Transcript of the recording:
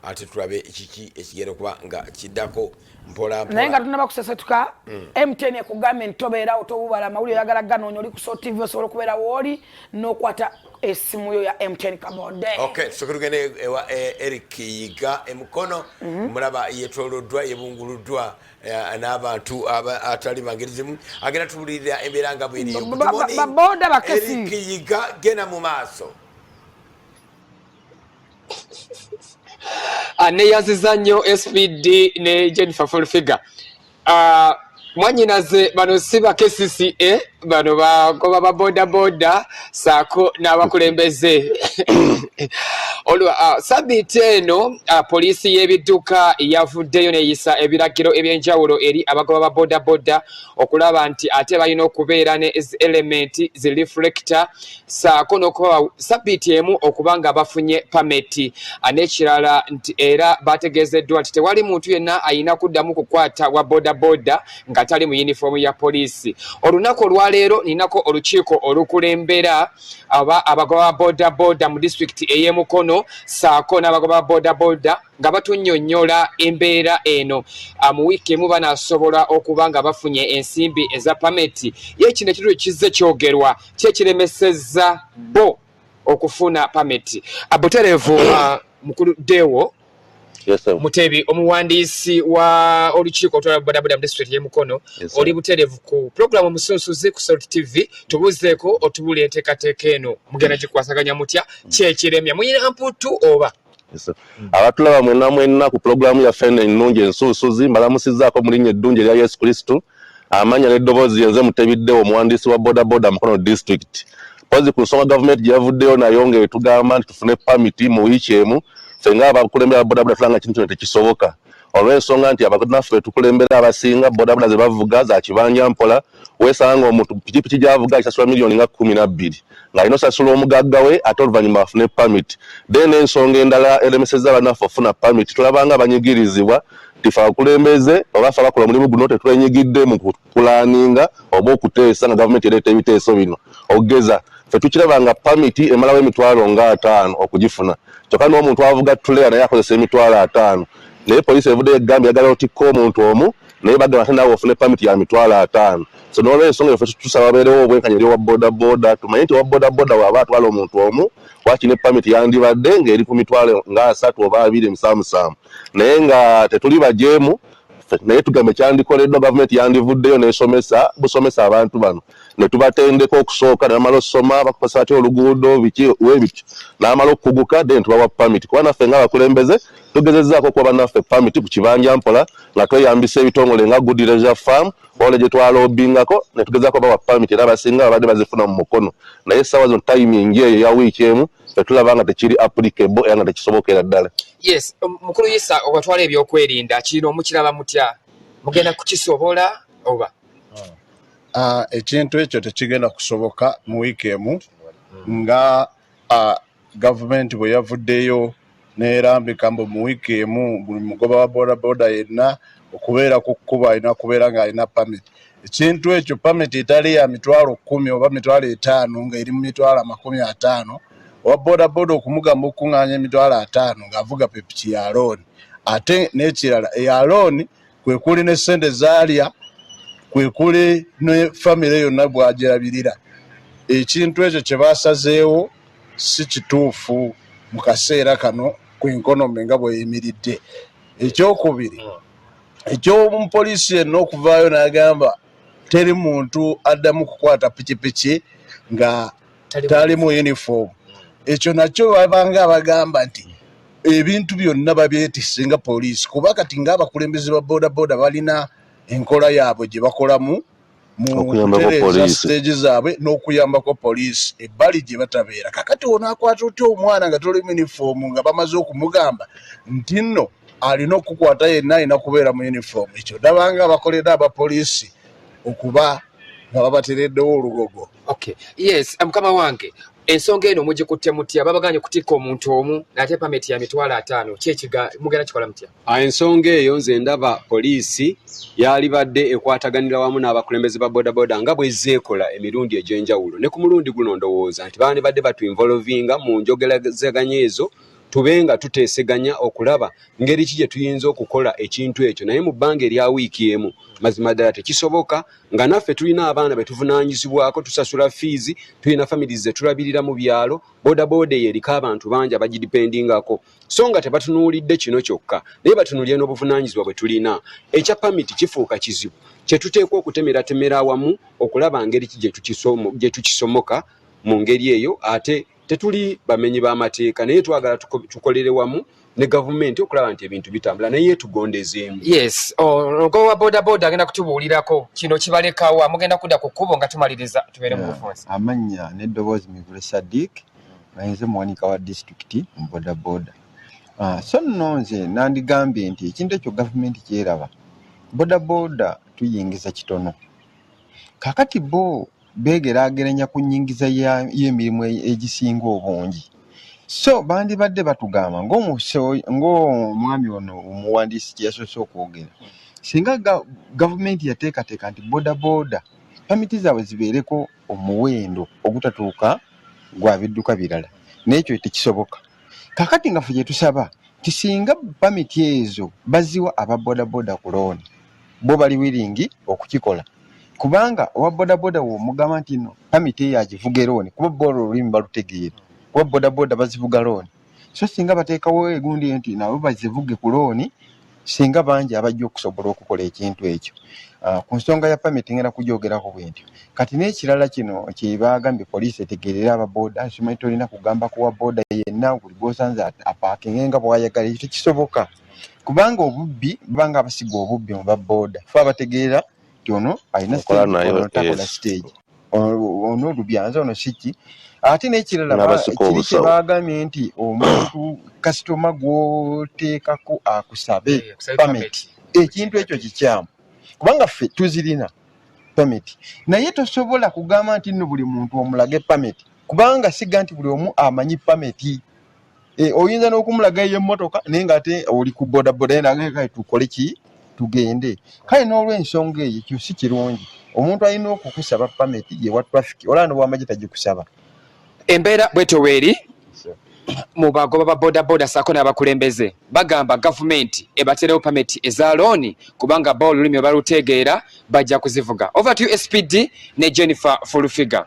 ate tulabe kiki ekigenda kuba nga kiddako mpola naye nga tunaba kusesetuka MTN ekugambye ntobeera otobubala amawulire yagala ganoonya oli ku SOT TV osobola okubeera wooli n'okwata esimu yo ya MTN kabode. Okay, so tugende ewa Eric Yiga Mukono mulaba yetoloddwa yebunguluddwa n'abantu atali bangirizimu agenda tubulirira embeera nga bw'eriyo. Baboda bakesi. Eric Yiga gena mu maaso. Neyaziza nnyo SPD ne Jennifer Fulfiga. Mwanyinaze bano si bakesisi'e bano bagoba baboda boda saako n'abakulembeze. Sabiti eno poliisi y'ebidduka yavuddeyo neeyisa ebiragiro ebyenjawulo eri abagoba ba boda boda okulaba nti ate balina okubeera ne elementi zi reflector saako n'okuba sabiti emu okuba nga bafunye pameti n'ekirala nti era bategeezeddwa nti tewali muntu yenna ayina kuddamu kukwata wa boda boda nga tali mu yunifoomu ya poliisi. Olunaku olwaleero ninako olukiiko olukulembera abagoba boda boda mu disitulikiti ey'e Mukono saako n'abagoba boda boda nga batunnyonnyola embeera eno mu wiiki emu banaasobola okuba nga bafunye ensimbi eza pameti ye kino ekitundu kizze kyogerwa kyekiremesezza bo okufuna pameti. Butereevu mukulu Dewo Mutebi omuwandiisi wa olukiiko olutwala boda boda mu disitulikiti y'e Mukono oli butereevu ku programu Omusunsuzi ku SOT TV tubuzeeko otubula enteekateeka eno mugenda gikwasaganya mutya kyekiremya muyina mputu oba abatulaba mwenna ku programu yaffe ennungi Ensunsuzi mbalamusizzaako mu linnya eddungi erya Yesu Kristo amanya n'eddoboozi yenze Mutebiddewo omuwandiisi wa boda boda Mukono district pozi ku nsonga gavumenti gye yavuddeyo nayo ng'etugamba nti tufune pamiti mu wiiki emu fenga abakulembera boda boda tulanga kintu kino tekisoboka olw'ensonga nti abannaffe tukulembera abasinga boda boda ze bavuga za kibanja mpola weesanga omuntu pikipiki gy'avuga akisasula miliyoni nga 12 ng'alina osasula omugagga we ate oluvannyuma bafune pamiti then ensonga endala eremesezza abannaffe ofuna pamiti tulabanga abanyigirizibwa tifa abakulembeze oba ffe abakola omulimu guno tetwenyigidde mu kupulaninga oba okuteesa nga gavumenti ereeta ebiteeso bino okugeza ffe tukirabanga pamiti emalawo emitwalo nga 5 okugifuna kyokka n'omuntu avuga tuleya naye akozesa emitwalo 5 naye poliisi evuddeyo egambye yagala otikka omuntu omu naye bagamba ate naawe ofune pamiti ya mitwalo 5 so n'olw'ensonga effe tusaba babeerewo obwenkanya eri owa boda boda tumanye nti owa boda boda waba atwala omuntu omu wakino epamiti yandibadde ng'eri ku mitwalo nga 3 oba 2 7 naye nga tetuli bajeemu naye tugambe kyandikoleddwa gavumenti yandivuddeyo n'esomesa busomesa abantu bano ne tubatendeka okusooka n'amala okusoma bakukozesa ati oluguudo biki webityo n'amala okukuguka then tubawa pamiti kuba naffe ng'abakulembeze tugezezzaako okuba bannaffe pamiti ku kibanja mpola nga tweyambisa ebitongole nga Good Leisure Farm ole gye twaloobingako ne tugezzaako bawa pamiti era abasinga babadde bazifuna mu Mukono naye essaawa zino timing eyo ya wiiki emu tetulaba nga tekiri applicable era nga tekisobokera ddala. Yes, mukulu Yisa okwatwala ebyokwerinda kino mukiraba mutya mugenda kukisobola oba ekintu ekyo tekigenda kusoboka mu wiiki emu nga gavumenti bwe yavuddeyo n'erambika mbu mu wiiki emu buli mugoba wa boda boda yenna okubeera ku kkubo alina kubeera ng'alina pamiti. Ekintu ekyo pamiti etali ya mitwalo 10 oba mitwalo 5 nga eri mu mitwalo 50 owa boda boda okumugamba okuŋŋaanya emitwalo 5 ng'avuga pepiki ya looni ate n'ekirala eya looni kwe kuli ne ssente zaalya kwe kuli ne famire yonna bw'agirabirira. Ekintu ekyo kye baasazeewo si kituufu mu kaseera kano ku enkonomi nga bw'eyimiridde. Ekyokubiri eky'omupoliisi yenna okuvaayo n'agamba teri muntu addamu kukwata pikipiki nga tali mu yunifoomu. Ekyo nakyo babanga abagamba nti ebintu byonna babyetisse nga poliisi kuba kati ng'abakulembeze ba boda boda balina enkola yaabwe gye bakolamu mu kutereeza siteegi zaabwe n'okuyambako poliisi ebbali gye batabeera. Kakati onaakwata otya omwana nga toli mu yunifoomu nga bamaze okumugamba nti nno alina okukwata yenna alina kubeera mu yunifoomu. Ekyo ndabanga abakoledde abapoliisi okuba nga babatereddewo olugogo. Okay. Yes, mukama wange ensonga eno mugikutte mutya babaganye kutikka omuntu omu n'ate pameti ya mitwalo 5 kyekiga mugenda kikola mutya? Ensonga eyo nze ndaba poliisi yali badde ekwataganira wamu n'abakulembeze ba boda boda nga bwezzeekola emirundi egy'enjawulo ne ku mulundi guno ndowooza nti baani badde batu involvinga mu njogeraganya ezo tubenga tuteeseganya okulaba ngeri ki gye tuyinza okukola ekintu ekyo naye mu bbanga erya wiiki emu mazima ddala tekisoboka nga naffe tulina abaana be tuvunaanyizibwako tusasula fiizi tulina families ze tulabirira mu byalo bodaboda eyo eriko abantu bangi abagidipendingako so nga tebatunuulidde kino kyokka naye batunuulire n'obuvunaanyizibwa bwe tulina ekya pamiti kifuuka kizibu kye tuteekwa okutemeratemera awamu okulaba ngeri ki gye tukisomoka mu ngeri eyo ate tetuli bamenyi b'amateeka naye twagala tukolere wamu ne gavumenti okulaba nti ebintu bitambula naye tugondezeemu. Yes, omugoba wa bodaboda agenda kutubuulirako kino kibalekawo mugenda kudda ku kkubo nga tumaliriza tubeere mu bufunsi. Amanya n'eddoboozi Mivule Sadiq nze muwanika wa disitulikiti mu bodaboda. So nno nze nandigambye nti ekintu ekyo gavumenti kyeraba bodaboda tuyingiza kitono kakati bo begeraageranya ku nnyingiza y'emirimu egisinga obungi so bandibadde batugamba ng'omwami ono omuwandiisi kye yasoose okwogera singa gavumenti yateekateeka nti bodaboda pamiti zaabwe zibeereko omuwendo ogutatuuka gwa bidduka birala n'ekyo tekisoboka kakati nga ffe gye tusaba tisinga pamiti ezo baziwa aba bodaboda ku looni bo bali wiringi okukikola kubanga owa bodaboda w'omugamba nti no pamiti eyo agivuga looni kuba bola olulimi balutegeera kuba bodaboda bazivuga looni so singa bateekawo egundi nti nabo bazivuge ku looni singa bangi abajja okusobola okukola ekintu ekyo ku nsonga ya pamiti ngenda kugyogerako bwentyo kati n'ekirala kino kyebagambye poliisi etegeerera ababoda simanyi tolina kugamba kuwa boda yenna buli gwosanze apaakinge nga bwayagala ekyo tekisoboka kubanga obubbi banga abasiga obubbi mu baboda fe abategeera nti ono alina takola stage ono lubyanza ono siki ate n'ekirala kiri kye bagambye nti omuntu kasitoma gw'oteekako akusabe pamiti ekintu ekyo kikyamu kubanga ffe tuzirina pamiti naye tosobola kugamba nti nno buli muntu omulage pamiti kubanga siga nti buli omu amanyi pamiti oyinza n'okumulaga y'emmotoka naye ng'ate oli ku bodaboda naye tukole ki tugende kale n'olw'ensonga eyo ekyo si kirungi omuntu alina okukusaba pamiti yewa traffic olanda bw'amagye tagikusaba embeera bwetyo weeri mu bagoba ba bodaboda saako n'abakulembeze bagamba gavumenti ebaterewo pamiti eza looni kubanga bo olulimi balutegeera bajja kuzivuga. Over to you SPD ne Jennifer Fulufiga.